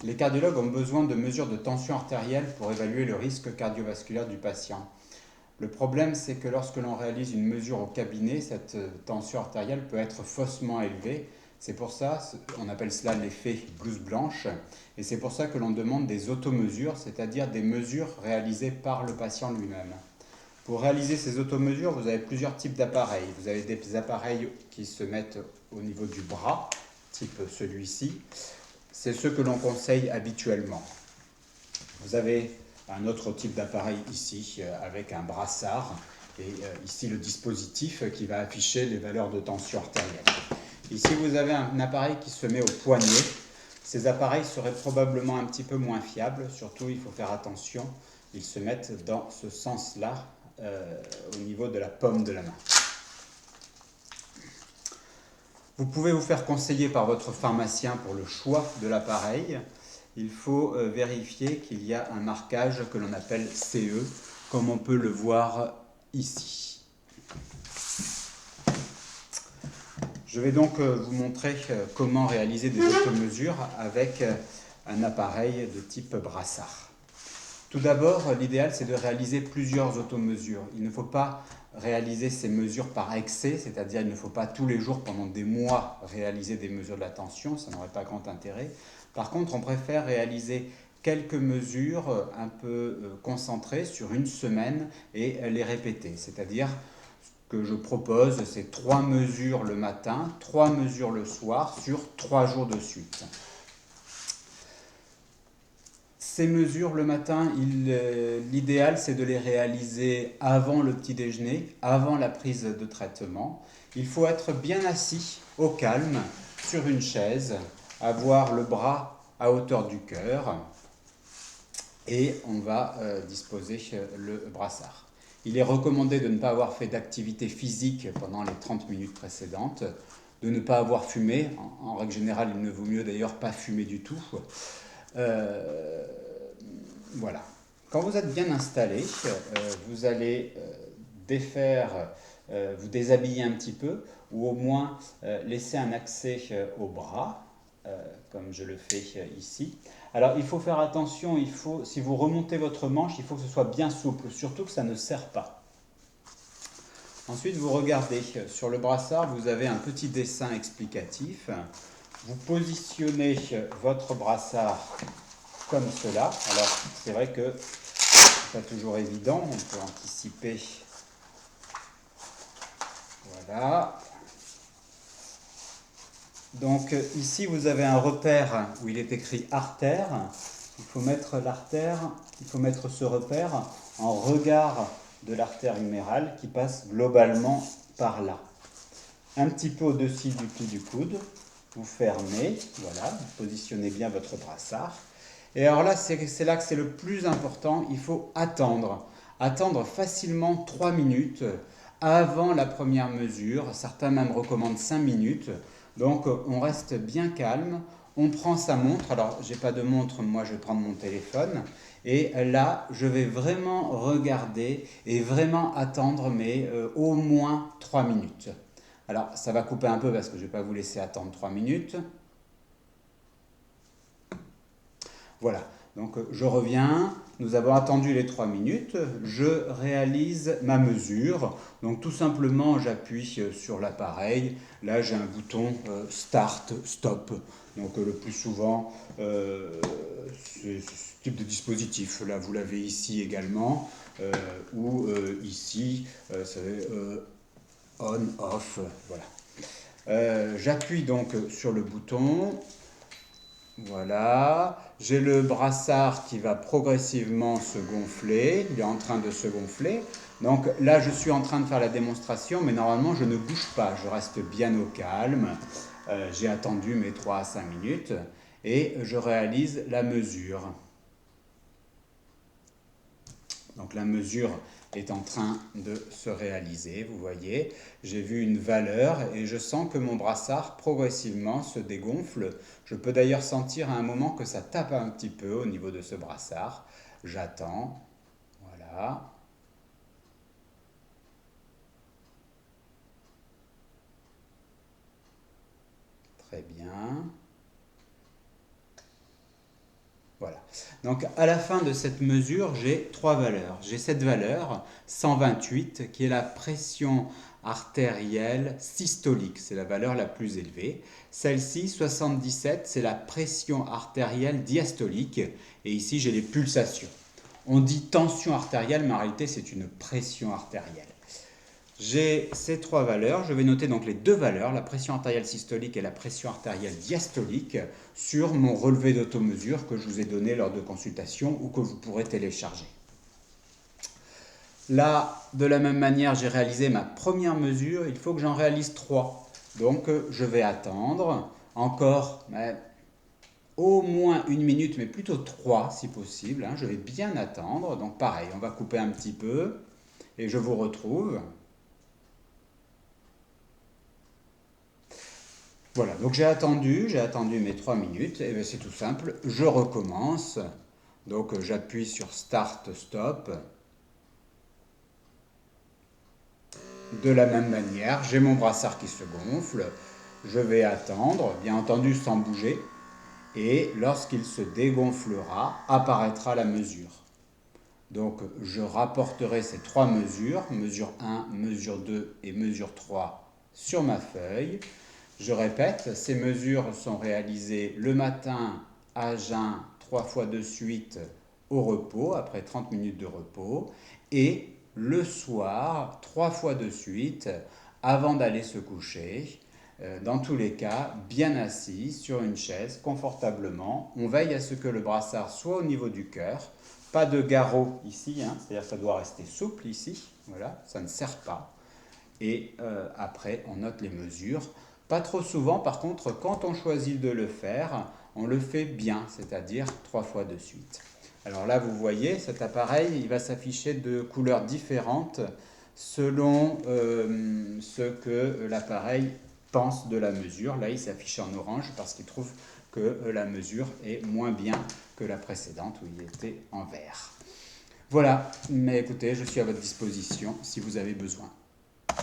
Les cardiologues ont besoin de mesures de tension artérielle pour évaluer le risque cardiovasculaire du patient. Le problème, c'est que lorsque l'on réalise une mesure au cabinet, cette tension artérielle peut être faussement élevée. C'est pour ça, on appelle cela l'effet blouse blanche, et c'est pour ça que l'on demande des automesures, c'est-à-dire des mesures réalisées par le patient lui-même. Pour réaliser ces automesures, vous avez plusieurs types d'appareils. Vous avez des appareils qui se mettent au niveau du bras, type celui-ci. C'est ceux que l'on conseille habituellement. Vous avez un autre type d'appareil ici avec un brassard et ici le dispositif qui va afficher les valeurs de tension artérielle. Ici vous avez un appareil qui se met au poignet. Ces appareils seraient probablement un petit peu moins fiables, surtout il faut faire attention, ils se mettent dans ce sens-là au niveau de la paume de la main. Vous pouvez vous faire conseiller par votre pharmacien pour le choix de l'appareil. Il faut vérifier qu'il y a un marquage que l'on appelle CE, comme on peut le voir ici. Je vais donc vous montrer comment réaliser des automesures avec un appareil de type brassard. Tout d'abord, l'idéal c'est de réaliser plusieurs automesures. Il ne faut pas réaliser ces mesures par excès, c'est-à-dire il ne faut pas tous les jours pendant des mois réaliser des mesures de la tension, ça n'aurait pas grand intérêt. Par contre, on préfère réaliser quelques mesures un peu concentrées sur une semaine et les répéter. C'est-à-dire que je propose, c'est 3 mesures le matin, 3 mesures le soir sur 3 jours de suite. Ces mesures le matin, l'idéal c'est de les réaliser avant le petit déjeuner, avant la prise de traitement. Il faut être bien assis, au calme, sur une chaise, avoir le bras à hauteur du cœur et on va disposer le brassard. Il est recommandé de ne pas avoir fait d'activité physique pendant les 30 minutes précédentes, de ne pas avoir fumé. En règle générale, il ne vaut mieux d'ailleurs pas fumer du tout. Euh, voilà. Quand vous êtes bien installé, vous allez défaire, vous déshabiller un petit peu, ou au moins laisser un accès au bras, comme je le fais ici. Alors il faut faire attention, si vous remontez votre manche, il faut que ce soit bien souple, surtout que ça ne serre pas. Ensuite, vous regardez sur le brassard, vous avez un petit dessin explicatif. Vous positionnez votre brassard comme cela. Alors, c'est vrai que c'est pas toujours évident, on peut anticiper. Voilà. Donc ici, vous avez un repère où il est écrit artère. Il faut mettre l'artère, il faut mettre ce repère en regard de l'artère humérale qui passe globalement par là. Un petit peu au-dessus du pli du coude, vous fermez, voilà, vous positionnez bien votre brassard. Et alors là, c'est là que c'est le plus important, il faut attendre. Attendre facilement 3 minutes avant la première mesure. Certains même recommandent 5 minutes. Donc on reste bien calme, on prend sa montre. Alors j'ai pas de montre, moi je vais prendre mon téléphone. Et là, je vais vraiment regarder et vraiment attendre, mais au moins 3 minutes. Alors ça va couper un peu parce que je ne vais pas vous laisser attendre 3 minutes. Voilà, donc je reviens, nous avons attendu les 3 minutes, je réalise ma mesure. Donc tout simplement, j'appuie sur l'appareil. Là, j'ai un bouton Start, Stop. Donc le plus souvent, c'est ce type de dispositif. Là, vous l'avez ici également, ou ici, c'est On, Off, voilà. J'appuie donc sur le bouton. Voilà, j'ai le brassard qui va progressivement se gonfler, il est en train de se gonfler. Donc là, je suis en train de faire la démonstration, mais normalement, je ne bouge pas, je reste bien au calme. J'ai attendu mes 3 à 5 minutes et je réalise la mesure. Donc la mesure est en train de se réaliser, vous voyez. J'ai vu une valeur et je sens que mon brassard progressivement se dégonfle. Je peux d'ailleurs sentir à un moment que ça tape un petit peu au niveau de ce brassard. J'attends, voilà. Très bien. Voilà. Donc à la fin de cette mesure, j'ai trois valeurs. J'ai cette valeur 128 qui est la pression artérielle systolique, c'est la valeur la plus élevée. Celle-ci 77, c'est la pression artérielle diastolique et ici j'ai les pulsations. On dit tension artérielle, mais en réalité c'est une pression artérielle. J'ai ces trois valeurs, je vais noter donc les deux valeurs, la pression artérielle systolique et la pression artérielle diastolique, sur mon relevé d'automesure que je vous ai donné lors de consultation ou que vous pourrez télécharger. Là, de la même manière, j'ai réalisé ma première mesure, il faut que j'en réalise trois. Donc je vais attendre encore au moins une minute, mais plutôt trois si possible. Je vais bien attendre, donc pareil, on va couper un petit peu et je vous retrouve. Voilà, donc j'ai attendu mes 3 minutes, et bien c'est tout simple, je recommence. Donc j'appuie sur Start, Stop. De la même manière, j'ai mon brassard qui se gonfle, je vais attendre, bien entendu sans bouger, et lorsqu'il se dégonflera, apparaîtra la mesure. Donc je rapporterai ces trois mesures, mesure 1, mesure 2 et mesure 3, sur ma feuille. Je répète, ces mesures sont réalisées le matin à jeun 3 fois de suite au repos, après 30 minutes de repos, et le soir 3 fois de suite avant d'aller se coucher. Dans tous les cas, bien assis sur une chaise, confortablement. On veille à ce que le brassard soit au niveau du cœur. Pas de garrot ici, c'est-à-dire que ça doit rester souple ici. Voilà, ça ne serre pas. Et après, on note les mesures. Pas trop souvent, par contre, quand on choisit de le faire, on le fait bien, c'est-à-dire 3 fois de suite. Alors là, vous voyez, cet appareil, il va s'afficher de couleurs différentes selon ce que l'appareil pense de la mesure. Là, il s'affiche en orange parce qu'il trouve que la mesure est moins bien que la précédente où il était en vert. Voilà, mais écoutez, je suis à votre disposition si vous avez besoin.